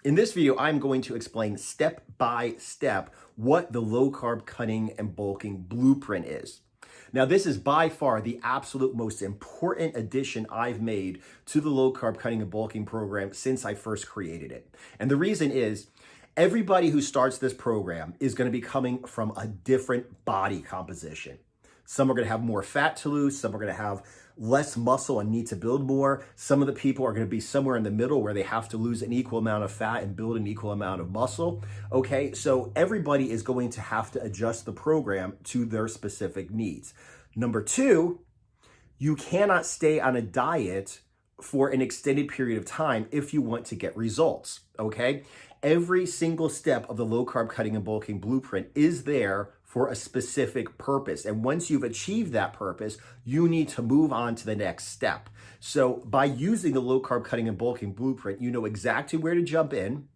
In this video, I'm going to explain step by step what the low carb cutting and bulking blueprint is. Now, this is by far the absolute most important addition I've made to the low carb cutting and bulking program since I first created it. And the reason is everybody who starts this program is going to be coming from a different body composition. Some are going to have more fat to lose. Some are going to have less muscle and need to build more. Some of the people are going to be somewhere in the middle where they have to lose an equal amount of fat and build an equal amount of muscle. Okay, so everybody is going to have to adjust the program to their specific needs. Number two, you cannot stay on a diet for an extended period of time if you want to get results, okay? Every single step of the low carb cutting and bulking blueprint is there for a specific purpose. And once you've achieved that purpose, you need to move on to the next step. So by using the low carb cutting and bulking blueprint, you know exactly where to jump in.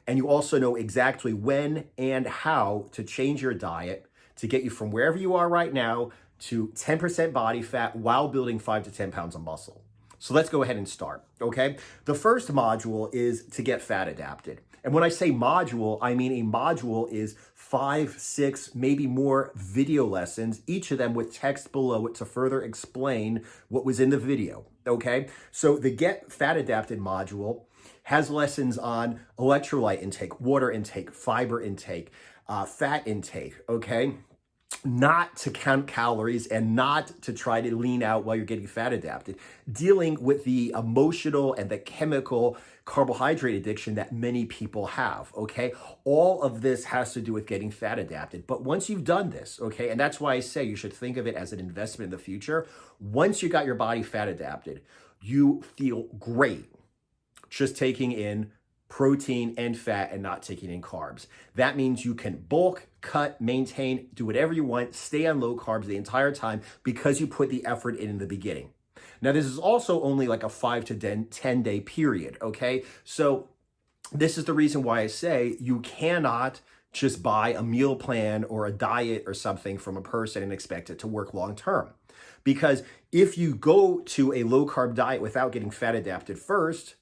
And you also know exactly when and how to change your diet to get you from wherever you are right now to 10% body fat while building 5 to 10 pounds of muscle. So let's go ahead and start, okay? The first module is to get fat adapted. And when I say module, I mean a module is 5, 6, maybe more video lessons, each of them with text below it to further explain what was in the video, okay? So the Get Fat Adapted module has lessons on electrolyte intake, water intake, fiber intake, fat intake, okay? Not to count calories and not to try to lean out while you're getting fat adapted, dealing with the emotional and the chemical carbohydrate addiction that many people have, okay? All of this has to do with getting fat adapted. But once you've done this, okay, and that's why I say you should think of it as an investment in the future. Once you got your body fat adapted, you feel great just taking in protein and fat and not taking in carbs. That means you can bulk, cut, maintain, do whatever you want, stay on low carbs the entire time because you put the effort in the beginning. Now, this is also only like a 5 to 10 day period, okay? So this is the reason why I say you cannot just buy a meal plan or a diet or something from a person and expect it to work long term. Because if you go to a low carb diet without getting fat adapted first,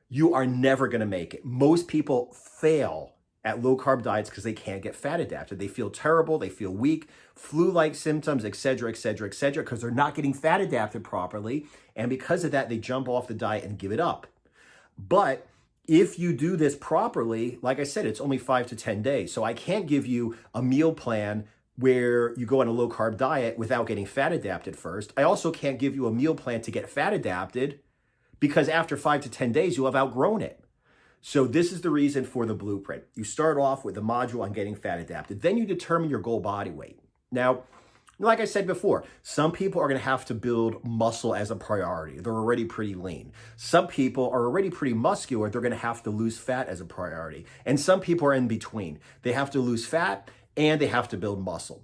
you are never going to make it. Most people fail at low carb diets because they can't get fat adapted. They feel terrible, they feel weak, flu-like symptoms, et cetera, because they're not getting fat adapted properly. And because of that, they jump off the diet and give it up. But if you do this properly, like I said, it's only 5 to 10 days. So I can't give you a meal plan where you go on a low carb diet without getting fat adapted first. I also can't give you a meal plan to get fat adapted because after 5 to 10 days, you'll have outgrown it. So this is the reason for the blueprint. You start off with the module on getting fat adapted. Then you determine your goal body weight. Now, like I said before, some people are going to have to build muscle as a priority. They're already pretty lean. Some people are already pretty muscular. They're going to have to lose fat as a priority. And some people are in between. They have to lose fat and they have to build muscle.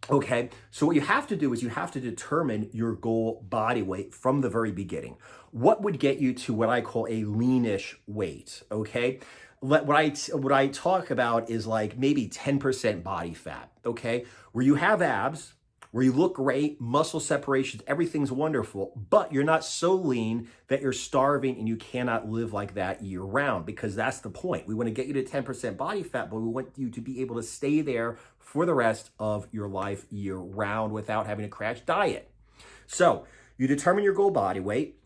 Okay, so what you have to do is you have to determine your goal body weight from the very beginning. What would get you to what I call a leanish weight, okay? What I talk about is like maybe 10% body fat, okay? Where you have abs, where you look great, muscle separations, everything's wonderful, but you're not so lean that you're starving and you cannot live like that year round, because that's the point. We want to get you to 10% body fat, but we want you to be able to stay there for the rest of your life year round without having to crash diet. So you determine your goal body weight.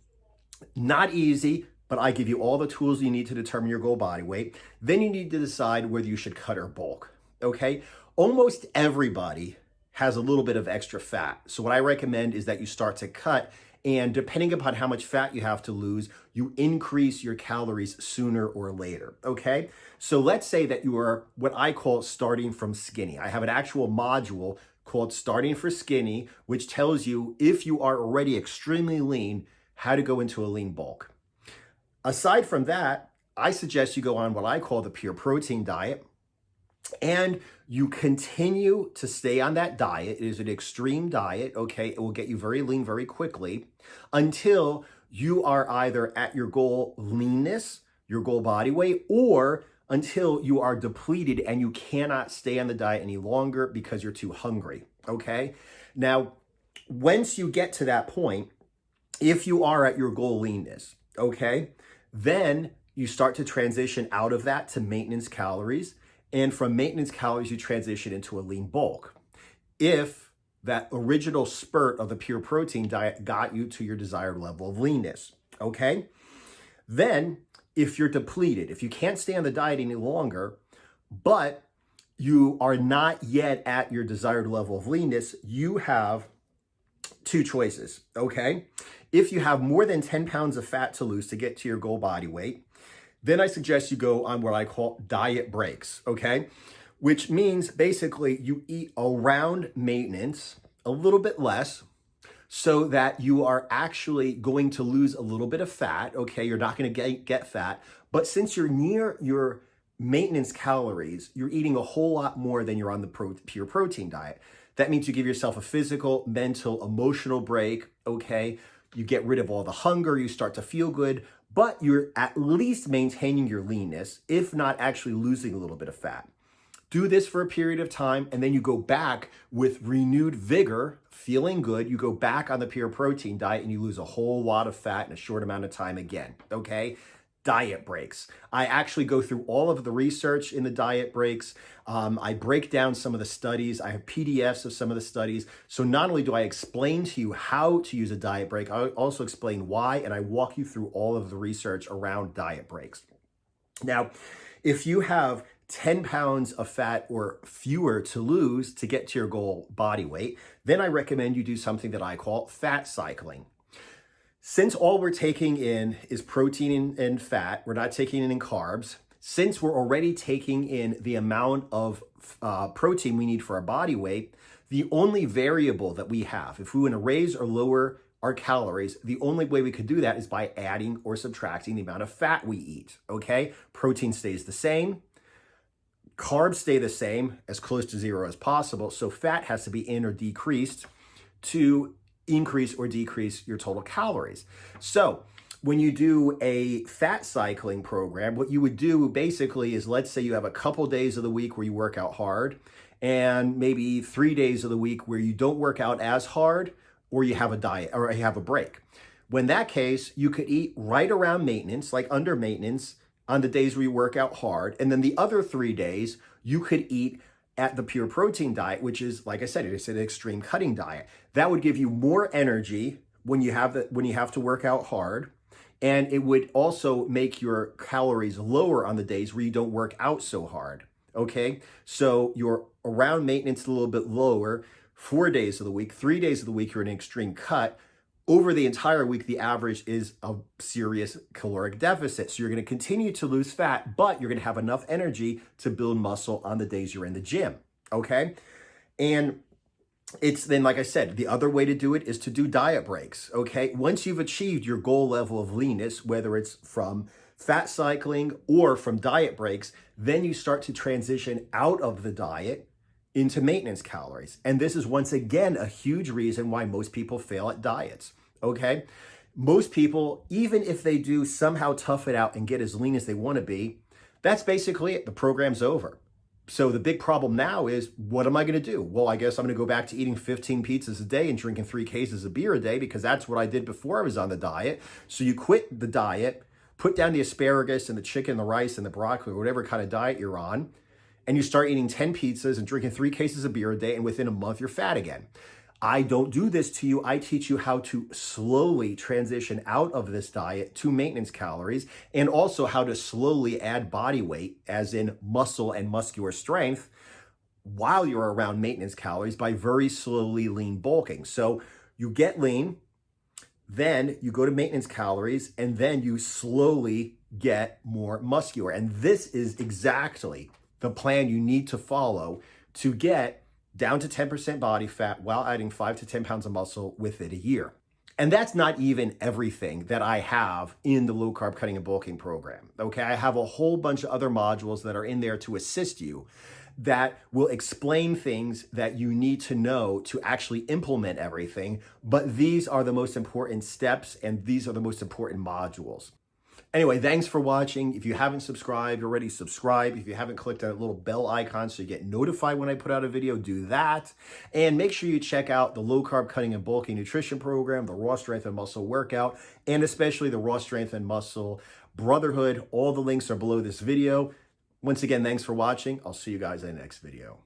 Not easy, but I give you all the tools you need to determine your goal body weight. Then you need to decide whether you should cut or bulk, okay? Almost everybody has a little bit of extra fat. So what I recommend is that you start to cut, and depending upon how much fat you have to lose, you increase your calories sooner or later, okay? So let's say that you are what I call starting from skinny. I have an actual module called Starting for Skinny, which tells you if you are already extremely lean, how to go into a lean bulk. Aside from that, I suggest you go on what I call the pure protein diet, and you continue to stay on that diet. It is an extreme diet, okay? It will get you very lean very quickly until you are either at your goal leanness, your goal body weight, or until you are depleted and you cannot stay on the diet any longer because you're too hungry, okay? Now, once you get to that point, if you are at your goal leanness, okay, then you start to transition out of that to maintenance calories. And from maintenance calories, you transition into a lean bulk. If that original spurt of the pure protein diet got you to your desired level of leanness, okay? Then, if you're depleted, if you can't stay on the diet any longer, but you are not yet at your desired level of leanness, you have two choices, okay? If you have more than 10 pounds of fat to lose to get to your goal body weight, then I suggest you go on what I call diet breaks, okay? Which means basically you eat around maintenance, a little bit less, so that you are actually going to lose a little bit of fat, okay? You're not going to get fat, but since you're near your maintenance calories, you're eating a whole lot more than you're on the pure protein diet. That means you give yourself a physical, mental, emotional break, okay? You get rid of all the hunger, you start to feel good, but you're at least maintaining your leanness, if not actually losing a little bit of fat. Do this for a period of time, and then you go back with renewed vigor, feeling good. You go back on the pure protein diet and you lose a whole lot of fat in a short amount of time again, okay? Diet breaks. I actually go through all of the research in the diet breaks. I break down some of the studies. I have PDFs of some of the studies. So not only do I explain to you how to use a diet break, I also explain why, and I walk you through all of the research around diet breaks. Now, if you have 10 pounds of fat or fewer to lose to get to your goal body weight, then I recommend you do something that I call fat cycling. Since all we're taking in is protein and fat, we're not taking in carbs, since we're already taking in the amount of protein we need for our body weight, the only variable that we have, if we want to raise or lower our calories, the only way we could do that is by adding or subtracting the amount of fat we eat, okay? Protein stays the same. Carbs stay the same, as close to zero as possible, so fat has to be in or decreased to increase or decrease your total calories. So when you do a fat cycling program, what you would do basically is, let's say you have a couple days of the week where you work out hard, and maybe 3 days of the week where you don't work out as hard, or you have a diet or you have a break. When that case, you could eat right around maintenance, like under maintenance, on the days where you work out hard. And then the other 3 days, you could eat at the pure protein diet, which is, like I said, it's an extreme cutting diet. That would give you more energy when you have to work out hard. And it would also make your calories lower on the days where you don't work out so hard. Okay. So you're around maintenance a little bit lower 4 days of the week. 3 days of the week, you're in an extreme cut. Over the entire week, the average is a serious caloric deficit. So you're going to continue to lose fat, but you're going to have enough energy to build muscle on the days you're in the gym, okay? And it's then, like I said, the other way to do it is to do diet breaks, okay? Once you've achieved your goal level of leanness, whether it's from fat cycling or from diet breaks, then you start to transition out of the diet into maintenance calories. And this is once again a huge reason why most people fail at diets, okay? Most people, even if they do somehow tough it out and get as lean as they want to be, that's basically it. The program's over. So the big problem now is, what am I going to do? Well, I guess I'm going to go back to eating 15 pizzas a day and drinking 3 cases of beer a day, because that's what I did before I was on the diet. So you quit the diet, put down the asparagus and the chicken, the rice and the broccoli, or whatever kind of diet you're on, and you start eating 10 pizzas and drinking 3 cases of beer a day, and within a month, you're fat again. I don't do this to you. I teach you how to slowly transition out of this diet to maintenance calories, and also how to slowly add body weight, as in muscle and muscular strength, while you're around maintenance calories by very slowly lean bulking. So you get lean, then you go to maintenance calories, and then you slowly get more muscular. And this is exactly the plan you need to follow to get down to 10% body fat while adding 5 to 10 pounds of muscle within a year. And that's not even everything that I have in the low carb cutting and bulking program. Okay, I have a whole bunch of other modules that are in there to assist you, that will explain things that you need to know to actually implement everything. But these are the most important steps, and these are the most important modules. Anyway, thanks for watching. If you haven't subscribed already, subscribe. If you haven't clicked on that little bell icon so you get notified when I put out a video, do that. And make sure you check out the low carb cutting and bulking nutrition program, the raw strength and muscle workout, and especially the raw strength and muscle brotherhood. All the links are below this video. Once again, thanks for watching. I'll see you guys in the next video.